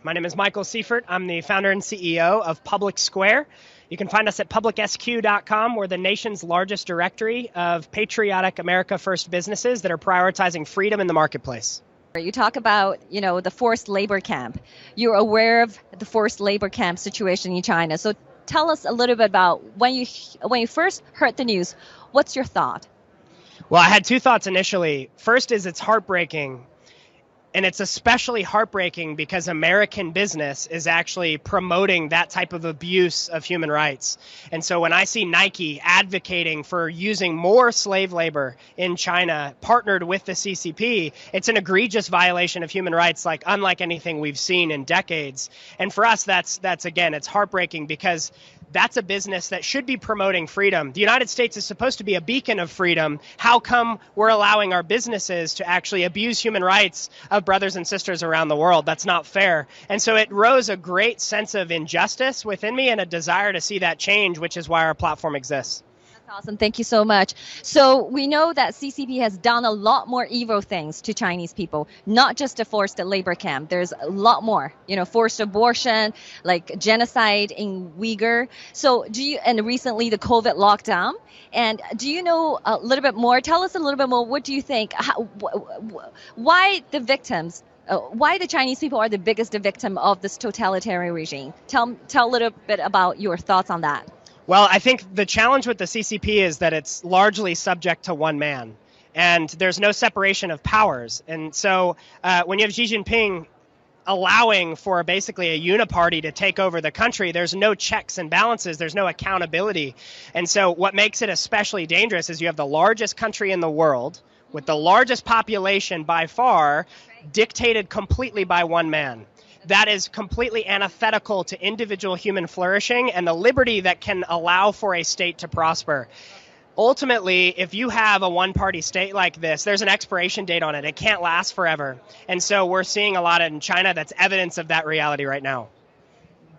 My name is Michael Seifert. I'm the founder and CEO of PublicSq. You can find us at PublicSq.com. We're the nation's largest directory of patriotic America First businesses that are prioritizing freedom in the marketplace. You talk about, the forced labor camp. You're aware of the forced labor camp situation in China. So tell us a little bit about when you first heard the news, what's your thought? Well, I had two thoughts initially. First is it's heartbreaking. And it's especially heartbreaking because American business is actually promoting that type of abuse of human rights. And so when I see Nike advocating for using more slave labor in China, partnered with the CCP, it's an egregious violation of human rights unlike anything we've seen in decades. And for us, that's again, it's heartbreaking because that's a business that should be promoting freedom. The United States is supposed to be a beacon of freedom. How come we're allowing our businesses to actually abuse human rights of brothers and sisters around the world? That's not fair. And so it rose a great sense of injustice within me and a desire to see that change, which is why our platform exists. Awesome. Thank you so much. So we know that CCP has done a lot more evil things to Chinese people, not just a forced labor camp. There's a lot more, forced abortion, like genocide in Uyghur. So and recently the COVID lockdown. And do you know a little bit more? Tell us a little bit more. What do you think? Why the victims? Why the Chinese people are the biggest victim of this totalitarian regime? Tell a little bit about your thoughts on that. Well, I think the challenge with the CCP is that it's largely subject to one man, and there's no separation of powers. And so when you have Xi Jinping allowing for basically a uniparty to take over the country, there's no checks and balances, there's no accountability. And so what makes it especially dangerous is you have the largest country in the world with the largest population by far dictated completely by one man. That is completely antithetical to individual human flourishing and the liberty that can allow for a state to prosper. Ultimately, if you have a one-party state like this, there's an expiration date on it. It can't last forever. And so we're seeing a lot in China that's evidence of that reality right now.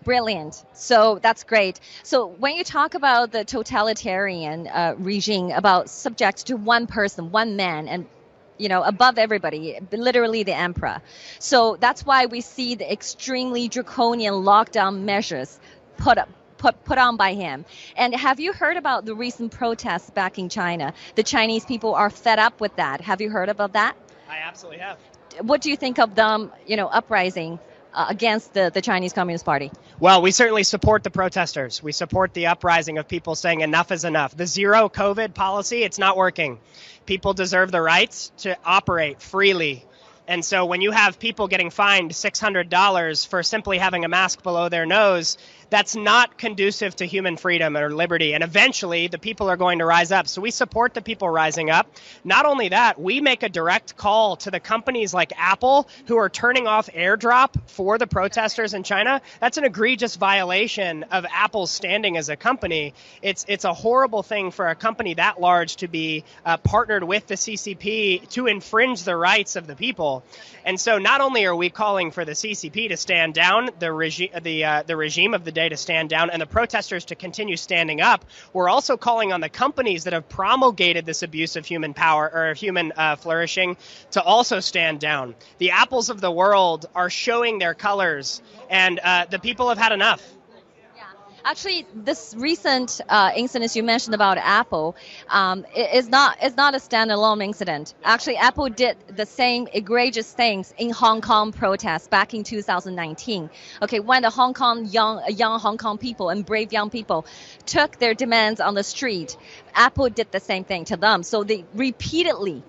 Brilliant. So that's great. So when you talk about the totalitarian regime, about subject to one person, one man, and above everybody, literally the emperor. So that's why we see the extremely draconian lockdown measures put on by him. And have you heard about the recent protests back in China? The Chinese people are fed up with that. Have you heard about that? I absolutely have. What do you think of them, uprising against the Chinese Communist Party? Well, we certainly support the protesters. We support the uprising of people saying enough is enough. The zero COVID policy, it's not working. People deserve the rights to operate freely. And so when you have people getting fined $600 for simply having a mask below their nose, that's not conducive to human freedom or liberty. And eventually, the people are going to rise up. So we support the people rising up. Not only that, we make a direct call to the companies like Apple who are turning off AirDrop for the protesters in China. That's an egregious violation of Apple's standing as a company. It's a horrible thing for a company that large to be partnered with the CCP to infringe the rights of the people. And so not only are we calling for the CCP to stand down, the regime of the day to stand down, and the protesters to continue standing up, we're also calling on the companies that have promulgated this abuse of human power or human flourishing to also stand down. The Apples of the world are showing their colors, and the people have had enough. Actually, this recent incident you mentioned about Apple is not a standalone incident. Actually, Apple did the same egregious things in Hong Kong protests back in 2019. Okay, when the young Hong Kong people and brave young people took their demands on the street, Apple did the same thing to them. So they repeatedly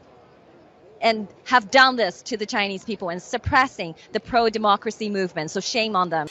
and have done this to the Chinese people and suppressing the pro-democracy movement. So shame on them.